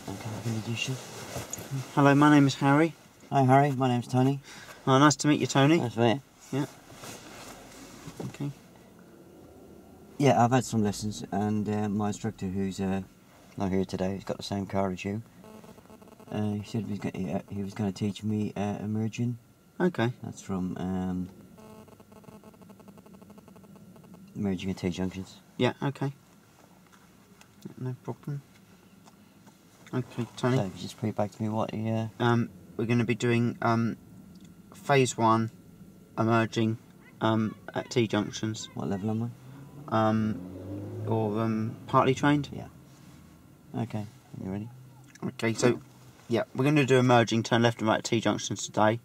Okay, I'm going to do shit. Hello, my name is Harry. Hi Harry, my name's Tony. Oh, nice to meet you, Tony. Nice to meet you. Yeah. Okay. Yeah, I've had some lessons, and my instructor, who's not here today, he's got the same car as you. He said he was going to teach me emerging. Okay. That's from merging at T-junctions. Yeah, okay. No problem. Okay, Tony. So, if you just read back to me what he... We're going to be doing phase 1 emerging at T-junctions. What level am I? Or partly trained. Yeah. Okay, are you ready? Okay, so yeah, we're going to do emerging turn left and right at T-junctions today.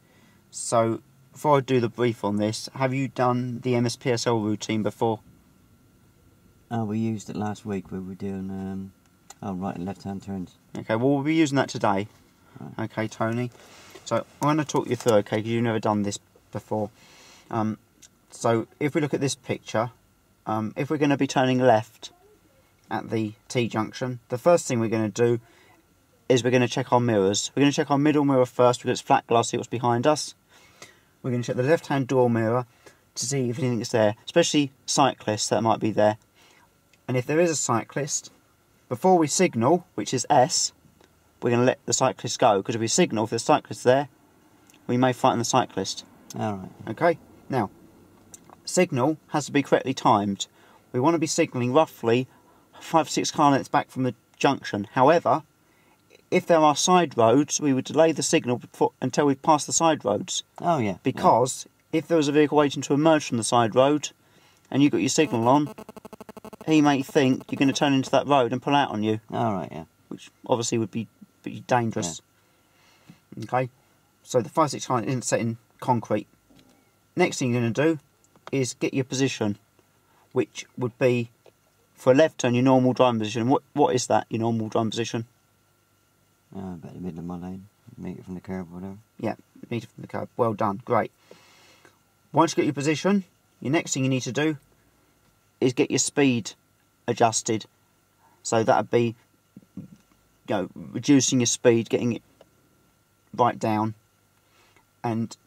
So before I do the brief on this, have you done the MSPSL routine before? We used it last week. We were doing right and left hand turns. Okay, well we'll be using that today. Right. Okay, Tony. So I'm going to talk you through, okay, because you've never done this before. So if we look at this picture, if we're going to be turning left at the T-junction, the first thing we're going to do is we're going to check our mirrors. We're going to check our middle mirror first because it's flat glass, see what's behind us. We're going to check the left-hand door mirror to see if anything's there, especially cyclists that might be there. And if there is a cyclist, before we signal, which is S, we're going to let the cyclist go, because if we signal, if there's a cyclist there, we may frighten the cyclist. Alright. Okay? Now, signal has to be correctly timed. We want to be signalling roughly 5-6 car lengths back from the junction. However, if there are side roads, we would delay the signal until we've passed the side roads. Oh yeah. Because if there was a vehicle waiting to emerge from the side road, and you've got your signal on, he may think you're going to turn into that road and pull out on you. Alright, yeah. Which obviously would be pretty dangerous. Yeah. Okay? So the 5-6 car isn't set in concrete. Next thing you're going to do is get your position, which would be, for a left turn, your normal driving position. What is that, your normal driving position? About the middle of my lane, meter from the curb or whatever. Yeah, meter from the curb. Well done, great. Once you get your position, your next thing you need to do is get your speed adjusted. So that would be, reducing your speed, getting it right down. And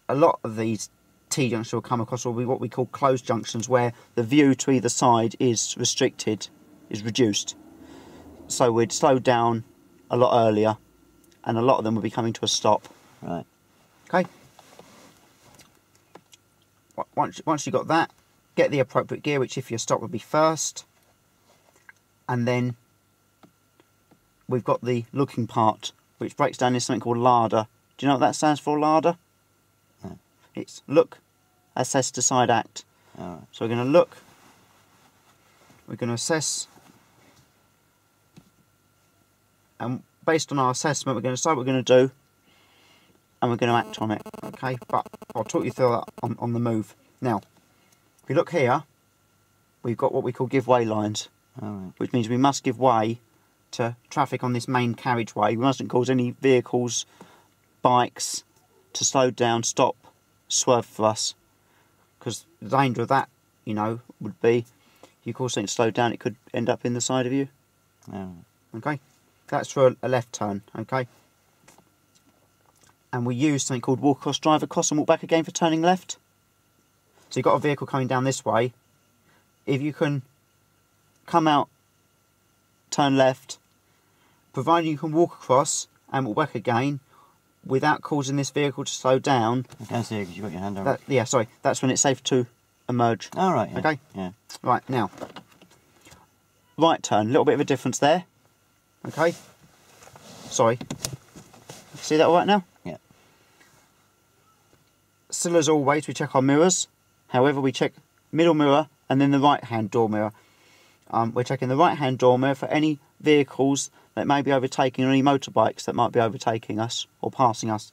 a lot of these T-junctions will come across will be what we call closed junctions, where the view to either side is restricted, is reduced. So we'd slow down a lot earlier, and a lot of them will be coming to a stop. Right. Okay. Once you've got that, get the appropriate gear, which if your stop would be first, and then we've got the looking part, which breaks down into something called larder. Do you know what that stands for, larder? No. It's look, assess, decide, act. Alright. So we're going to look, we're going to assess, and based on our assessment we're going to decide what we're going to do, and we're going to act on it. Okay, but I'll talk you through that on the move. Now, if you look here, we've got what we call give way lines. Alright. Which means we must give way to traffic on this main carriageway. We mustn't cause any vehicles, bikes, to slow down, stop, swerve for us. Because the danger of that, would be, if you cause something to slow down, it could end up in the side of you. Alright. Okay? That's for a left turn, okay? And we use something called walk across, drive across, and walk back again for turning left. So you've got a vehicle coming down this way. If you can come out, turn left, providing you can walk across and walk back again without causing this vehicle to slow down. I can't see it because you've got your hand over. Yeah, sorry. That's when it's safe to emerge. Alright, yeah. Okay? Yeah. Right, now. Right turn. A little bit of a difference there. Okay? Sorry. See that all right now? Yeah. Still as always, we check our mirrors. However, we check middle mirror and then the right-hand door mirror. We're checking the right-hand door mirror for any vehicles that may be overtaking, or any motorbikes that might be overtaking us or passing us.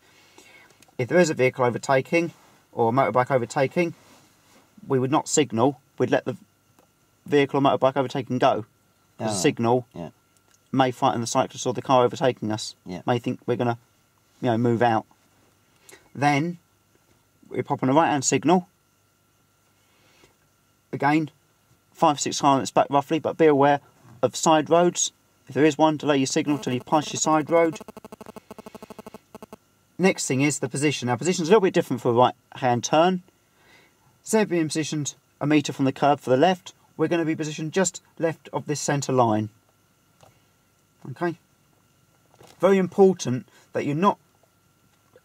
If there is a vehicle overtaking or a motorbike overtaking, we would not signal. We'd let the vehicle or motorbike overtaking go. The signal may frighten the cyclist or the car overtaking us. May think we're going to, move out. Then we pop on a right-hand signal. Again, 5-6 car lengths back roughly, but be aware of side roads If there is one, delay your signal till you pass your side road. Next thing is the position. Our position is a little bit different for a right hand turn. Instead of being positioned a metre from the curb for the left, we're going to be positioned just left of this centre line. Okay. Very important that you're not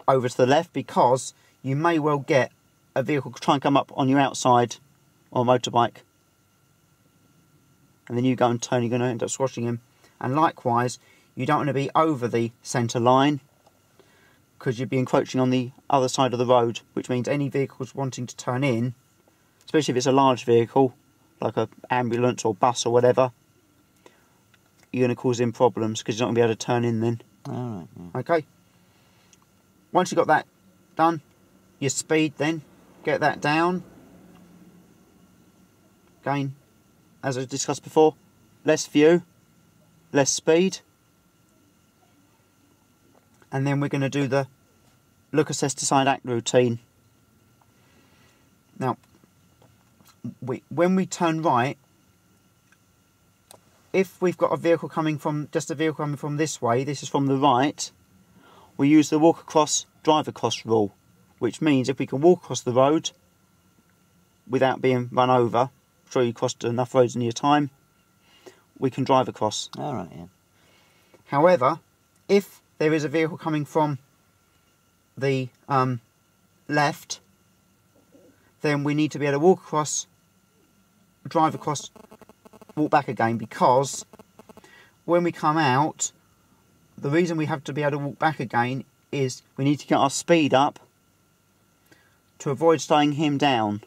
over to the left, because you may well get a vehicle try and come up on your outside or motorbike, and then you go and turn, you're going to end up squashing him. And likewise, you don't want to be over the centre line, because you'd be encroaching on the other side of the road, which means any vehicles wanting to turn in, especially if it's a large vehicle like an ambulance or bus or whatever, you're going to cause him problems, because you're not going to be able to turn in then. Alright, yeah. Okay. Once you've got that done, your speed then, get that down. Again, as I discussed before, less view, less speed. And then we're going to do the look, assess, decide, act routine. Now, when we turn right, if we've got a vehicle coming from, just a vehicle coming from this way, this is from the right, we use the walk across, drive across rule, which means if we can walk across the road without being run over, I'm sure you crossed enough roads in your time, we can drive across. Alright, yeah. However, if there is a vehicle coming from the left, then we need to be able to walk across, drive across, walk back again, because when we come out, the reason we have to be able to walk back again is we need to get our speed up to avoid slowing him down.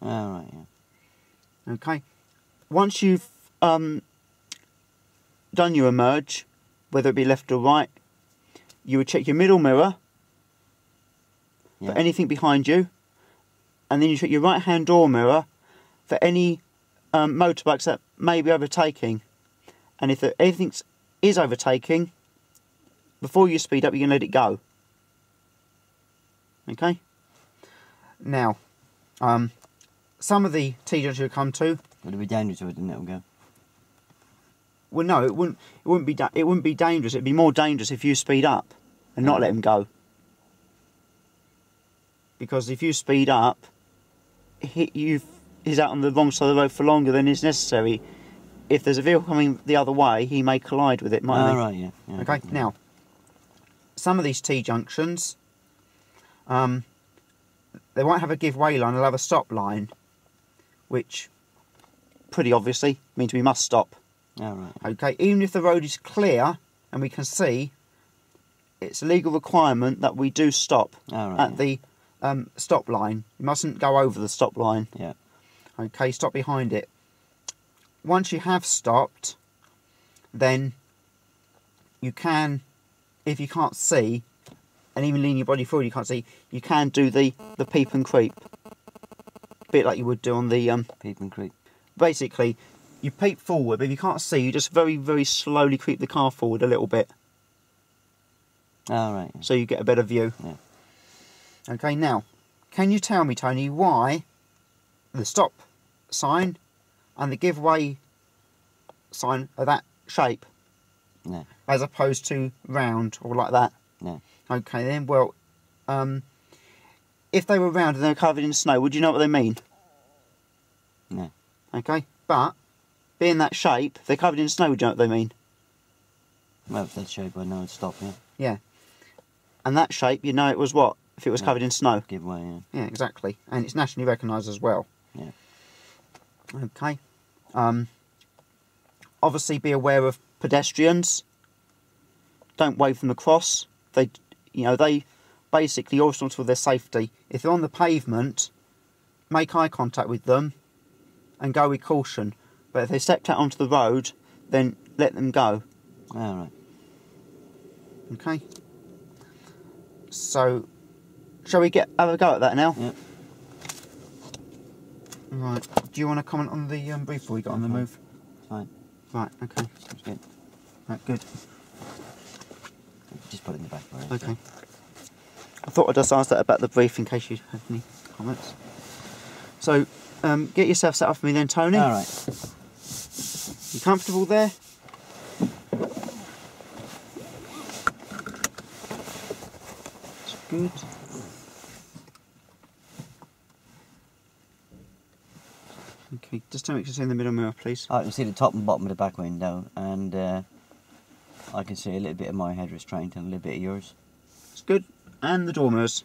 Alright, yeah. Okay. Once you've done your emerge, whether it be left or right, you would check your middle mirror for anything behind you, and then you check your right hand door mirror for any motorbikes that may be overtaking. And if anything is overtaking, before you speed up, you can let it go. Okay? Now, some of the T-junctions you'll come to, Would it be dangerous if it didn't let them go? well, no, it wouldn't be dangerous. It'd be more dangerous if you speed up and not let him go. Because if you speed up, he's out on the wrong side of the road for longer than is necessary. If there's a vehicle coming the other way, he may collide with it, mightn't he? Right, yeah. Yeah. Okay, Yeah. now, some of these T-junctions, they won't have a give way line, they'll have a stop line, which pretty obviously means we must stop. Alright. Okay, even if the road is clear and we can see, it's a legal requirement that we do stop at the stop line. You mustn't go over the stop line. Yeah. Okay, stop behind it. Once you have stopped, then you can, if you can't see, and even lean your body forward, you can't see, you can do the peep and creep. A bit like you would do on the... Peep and creep. Basically, you peep forward, but if you can't see, you just very, very slowly creep the car forward a little bit. Alright. Yeah. So you get a better view. Yeah. Okay, now, can you tell me, Tony, why the stop sign and the give way sign are that shape? No. As opposed to round or like that? No. Okay then, well, if they were round and they were covered in snow, would you know what they mean? No. Okay, but being that shape, if they're covered in snow, would you know what they mean? Well, if that shape, I know it's stop, yeah. Yeah. And that shape, you know it was what? If it was covered in snow? Give way, yeah. Yeah, exactly. And it's nationally recognised as well. Yeah. Okay. Obviously be aware of pedestrians. Don't wave them across. They basically are responsible for their safety. If they're on the pavement, make eye contact with them and go with caution. But if they stepped out onto the road, then let them go. Alright. Okay. So, shall we have a go at that now? Yep. Right. Do you want to comment on the brief we got on the move? Fine. Right. Okay. That's good. Right. Good. Just put it in the back. Okay. I thought I'd just ask that about the brief in case you had any comments. So, get yourself set up for me then, Tony. Alright. You comfortable there? good. Okay, just tell me to see in the middle mirror, please. I can see the top and bottom of the back window, and I can see a little bit of my head restraint and a little bit of yours. It's good. And the door mirrors.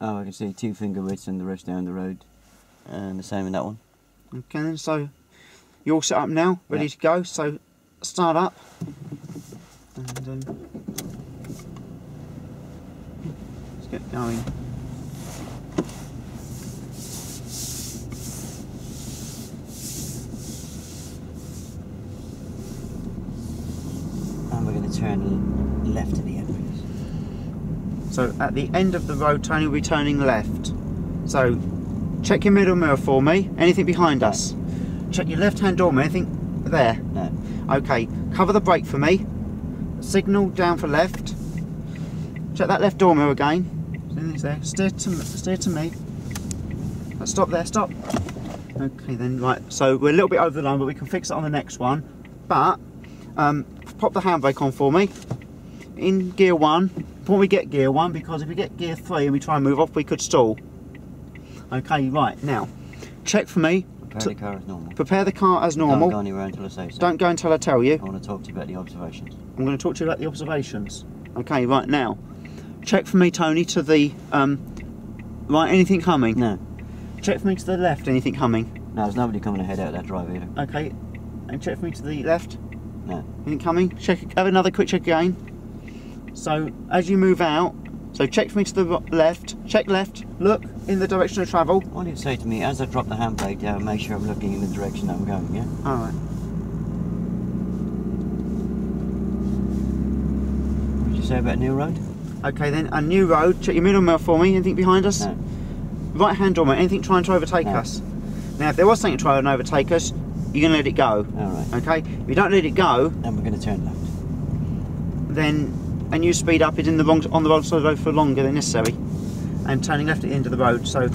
Oh, I can see 2 finger widths and the rest down the road, and the same in that one. Okay then, so you're all set up now, ready to go. So start up, and let's get going. And we're going to turn left at the end, please. So at the end of the road, Tony will be turning left. So check your middle mirror for me. Anything behind us? Check your left-hand door mirror. Anything there? No. Okay. Cover the brake for me. Signal down for left. Check that left door mirror again. Anything's there? Steer to me. Stop there. Stop. Okay then. Right. So we're a little bit over the line, but we can fix it on the next one. But pop the handbrake on for me. In gear 1. Before we get gear 1, because if we get gear 3 and we try and move off, we could stall. Okay, right, now, check for me. Prepare the car as normal. Prepare the car as normal. Don't go anywhere until I say so. Don't go until I tell you. I want to talk to you about the observations. I'm going to talk to you about the observations. Okay, right, now, check for me, Tony, to the, right, anything coming? No. Check for me to the left, anything coming? No, there's nobody coming ahead out of that drive either. Okay, and check for me to the left? No. Anything coming? Check, have another quick check again. So, as you move out, so check for me to the left, check left, look in the direction of travel. All you say to me, as I drop the handbrake down, make sure I'm looking in the direction that I'm going, yeah? Alright. What did you say about New Road? Okay then, a new road, check your middle mirror for me, anything behind us? No. Right hand door mirror, anything trying to overtake No. us? Now if there was something trying to overtake us, you're going to let it go. Alright. Okay? If you don't let it go, Then we're going to turn left. then, and you speed up, it's on the wrong side of the road for longer than necessary. And turning left at the end of the road, so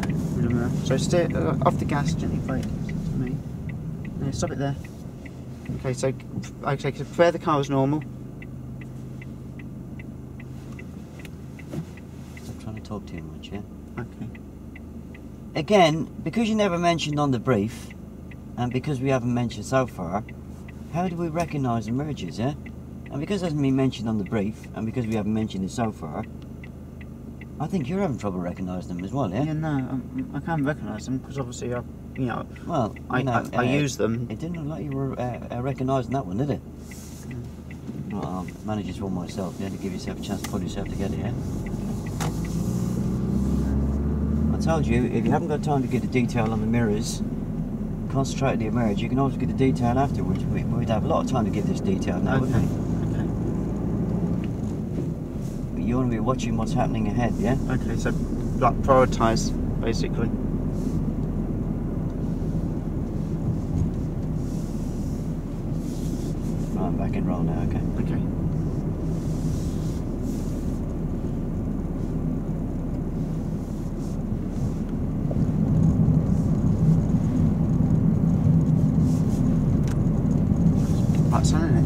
steer off the gas, gently brake to me. Yeah, stop it there. Okay, so prepare the car as normal. Stop trying to talk too much, yeah? Okay. Again, because you never mentioned on the brief, and because we haven't mentioned so far, how do we recognise the mergers, yeah? And because it hasn't been mentioned on the brief, and because we haven't mentioned it so far, I think you're having trouble recognising them as well, yeah? Yeah, no, I can't recognise them because obviously I use them. It didn't look like you were recognising that one, did it? Well, I'll manage this one myself, yeah, to give yourself a chance to pull yourself together, yeah? I told you, if you haven't got time to get the detail on the mirrors, concentrate on the emerge, you can always get the detail afterwards. We'd have a lot of time to get this detail now, wouldn't we? You want to be watching what's happening ahead, yeah? Okay, so like prioritise basically. Right, I'm back in roll now, okay. Okay. That's on, isn't it?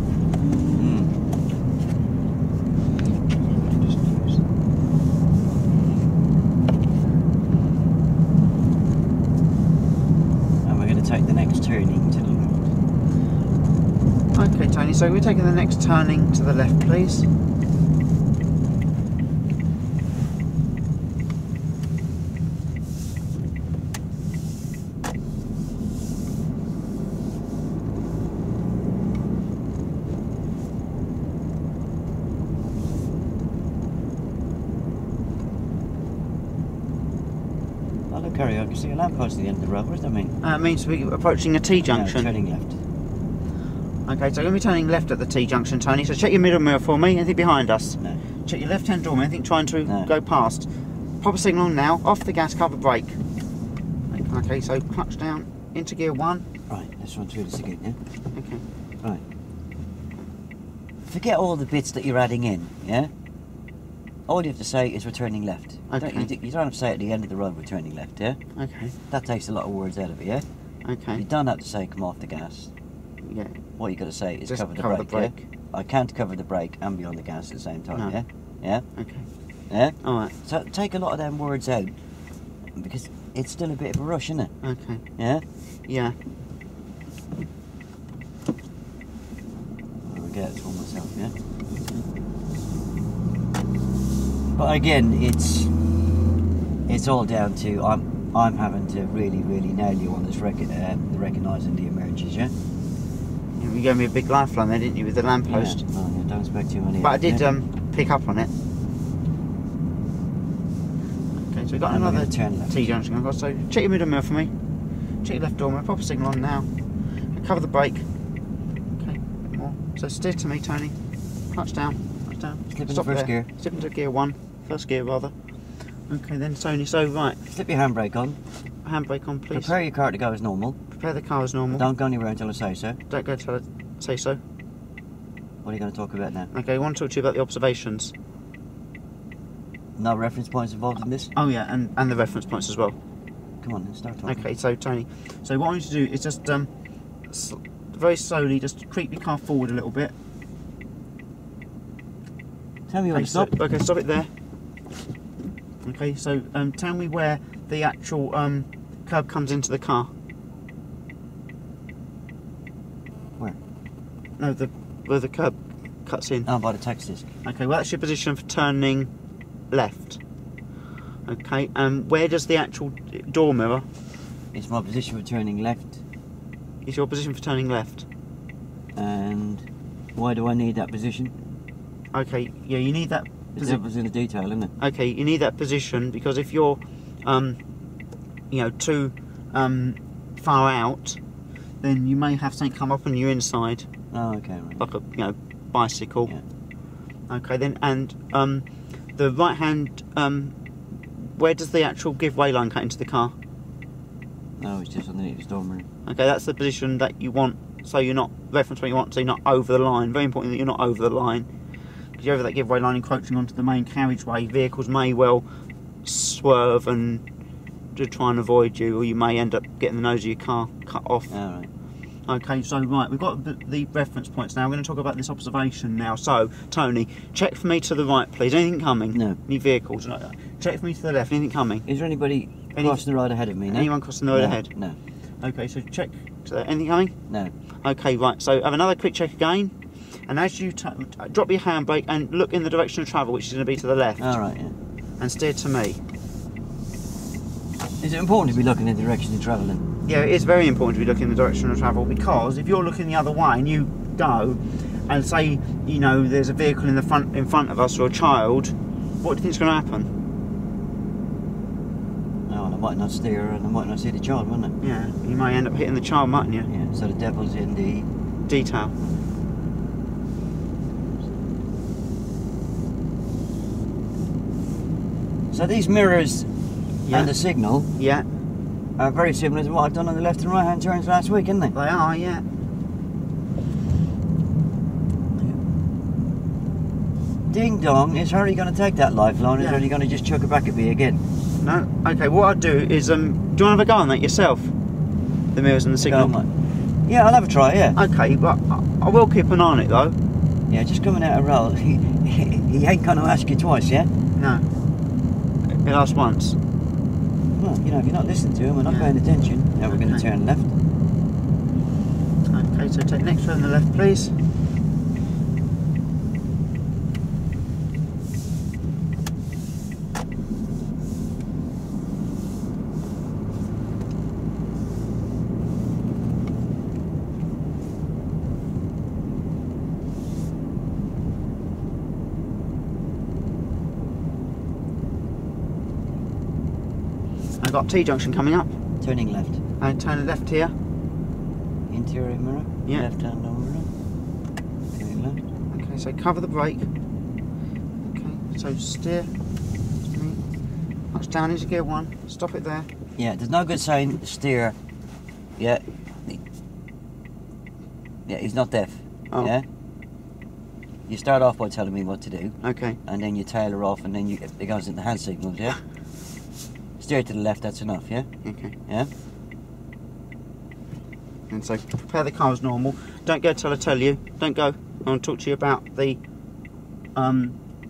Take the next turning to the left. Okay, Tony, so we're taking the next turning to the left, please. Oh, look, Harry, I can see a lamppost at the end of the road. What does that mean? It means we're approaching a T-junction. No, turning left. Okay, so we're going to be turning left at the T-junction, Tony. So check your middle mirror for me. Anything behind us? No. Check your left-hand door mirror. Anything trying to No. go past? Pop a signal on now. Off the gas, cover brake. Okay, so clutch down into gear 1. Right, let's run through this again, yeah? Okay. Right. Forget all the bits that you're adding in, yeah? All you have to say is we're turning left. Okay. You don't have to say at the end of the road we're turning left, yeah? Okay. That takes a lot of words out of it, yeah? Okay. You don't have to say come off the gas. Yeah. What you got to say is Just cover the cover brake, the brake. yeah? I can't cover the brake and be on the gas at the same time, No. yeah? Yeah? Okay. Yeah? Alright. So take a lot of them words out, because it's still a bit of a rush, isn't it? Okay. Yeah? Yeah. I'll get it for myself, yeah? But again, it's all down to I'm having to really nail you on this recognising the emerges, yeah? You gave me a big lifeline there, didn't you, with the lamppost? Yeah. Oh, yeah, don't expect too many. But I did yeah? pick up on it. Okay, so we've got And we're another gonna turn left. T-junction I've got, so check your middle mirror for me. Check your left door mirror, pop a signal on now. Cover the brake. Okay, a bit more. So steer to me, Tony. Clutch down, clutch down. Slip into Stop first there. gear. Slip into gear 1, first gear rather. Okay then, Tony, so right, Slip your handbrake on. handbrake on please. Prepare your car to go as normal. Prepare the car as normal. Don't go anywhere until I say so. Don't go till I say so. What are you going to talk about now? Okay, I want to talk to you about the observations. No reference points involved in this? Oh yeah, and the reference points as well. Come on then, start talking. Okay, so Tony, so what I want you to do is just very slowly just creep your car forward a little bit. Tell me when Okay, to stop. okay, stop it there. Okay, so tell me where the actual curb comes into the car. Where? No, where the curb cuts in. Oh, by the tax disc. Okay, well that's your position for turning left. Okay, where does the actual door mirror? It's my position for turning left. Is your position for turning left? And why do I need that position? Okay, yeah, you need that. The devil's in the detail, isn't it? Okay, you need that position because if you're, you know, too far out, then you may have something come up on your inside, Oh, okay, right. like a bicycle. Yeah. Okay, then, and the right hand, where does the actual give way line cut into the car? No, it's just underneath the door mirror. Okay, that's the position that you want, so you're not reference what you want, so you're not over the line. Very important that you're not over the line. Because you're over that giveaway line encroaching onto the main carriageway, vehicles may well swerve and to try and avoid you, or you may end up getting the nose of your car cut off. Alright. Okay, so right, we've got the reference points now. We're going to talk about this observation now. So, Tony, check for me to the right, please. Anything coming? No. Any vehicles? No. Check for me to the left. Anything coming? Is there anybody crossing the road ahead of me? No? Anyone crossing the road No, ahead? No. Okay, so check to the, anything coming? No. Okay, right, so have another quick check again. And as you drop your handbrake and look in the direction of travel, which is going to be to the left. Alright, yeah. And steer to me. Is it important to be looking in the direction you're travelling? Yeah, it is very important to be looking in the direction of travel, because if you're looking the other way and you go and say, you know, there's a vehicle in front of us or a child, what do you think is going to happen? Oh, well, I might not steer and I might not see the child, wouldn't Yeah, you may end up hitting the child, mightn't you? it? Yeah, so the devil's in the... Detail. So these mirrors Yeah. and the signal Yeah, are very similar to what I've done on the left and right hand turns last week, aren't they? they are, yeah. Ding dong, is Harry going to take that lifeline or Yeah. is he going to just chuck it back at me again? No? Okay, what I'll do is, do you want to have a go on that yourself? The mirrors and the signal? Go on, mate. Yeah, I'll have a try, yeah. Okay, but I will keep an eye on it though. Yeah, just coming out of roll. He ain't going to ask you twice, yeah? No. It asks once. Well, you know, if you're not listening to him and not Yeah. paying attention, now we're going to Okay. turn left. Okay, so take next road on the left, please. I've got T-junction coming up. Turning left. And turn left here. Interior mirror. Yeah. Left hand on mirror. Turning left. Okay, so cover the brake. Okay, so steer. Touch down into gear 1. Stop it there. Yeah, there's no good saying steer. Yeah. Yeah, he's not deaf. Oh. Yeah. You start off by telling me what to do, Okay. and then you tail her off, and then it goes into hand signals. Yeah. Steer to the left. That's enough. Yeah. Okay. Yeah. And so prepare the car as normal. Don't go till I tell you. Don't go. I want to talk to you about the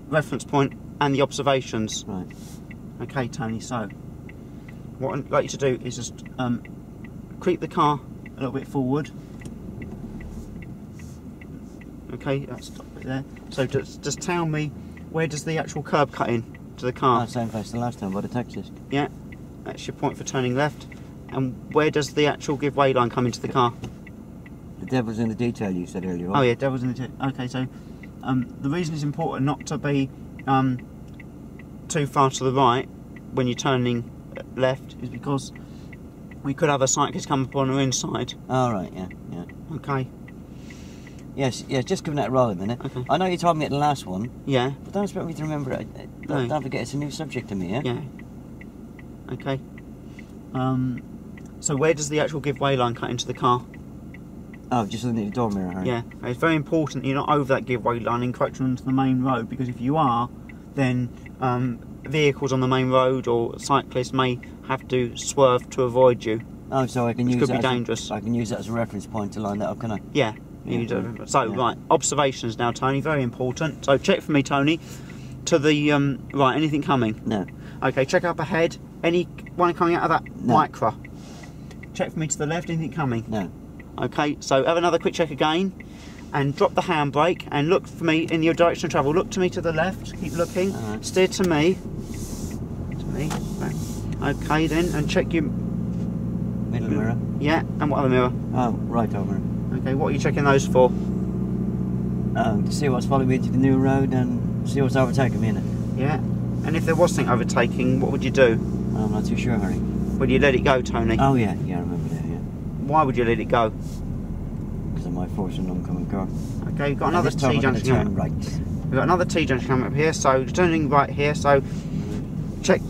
reference point and the observations. Right. Okay, Tony, so what I'd like you to do is just creep the car a little bit forward. Okay, that's stop it there. So just tell me, where does the actual curb cut in to the car? Same place the last time, by the Texas. Yeah, that's your point for turning left. And where does the actual give way line come into the car? The devil's in the detail, you said earlier on. Oh yeah, devil's in the detail. Okay, so the reason it's important not to be too far to the right when you're turning left is because we could have a cyclist come up on our inside. Oh, right, yeah. Okay. Yes, just give that a roll a minute. Okay. I know you told me at the last one, Yeah. but don't expect me to remember it. No. Don't forget, it's a new subject to me, yeah? Yeah. Okay. So where does the actual give way line cut into the car? Oh, just underneath the door mirror, Harry. Yeah. It's very important you're not over that give way line encroaching onto the main road, because if you are, then vehicles on the main road or cyclists may have to swerve to avoid you. Oh, so I can Which use could that be as dangerous. I can use that as a reference point to line that up, can I? Yeah. Yeah. You do. So right, observations now, Tony. Very important. So check for me, Tony. To the right, anything coming? No. Okay, check up ahead. Anyone coming out of that micro? Check for me to the left. Anything coming? No. Okay, so have another quick check again, and drop the handbrake and look for me in your direction of travel. Look to me to the left. Keep looking. Steer to me. To me. Back. Okay then, and check your Middle mirror. Yeah, and what other mirror? Oh, right over. Okay, what are you checking those for? To see what's following me into the new road and see what's overtaking me in it. Yeah. And if there was something overtaking, what would you do? I'm not too sure, Harry. Would you let it go, Tony? Oh yeah, I remember that, yeah. Why would you let it go? Because of my force and oncoming car. Okay, we've got another This time T I'm gonna junction turn coming. right. We've got another T junction coming up here, so turning right here, so check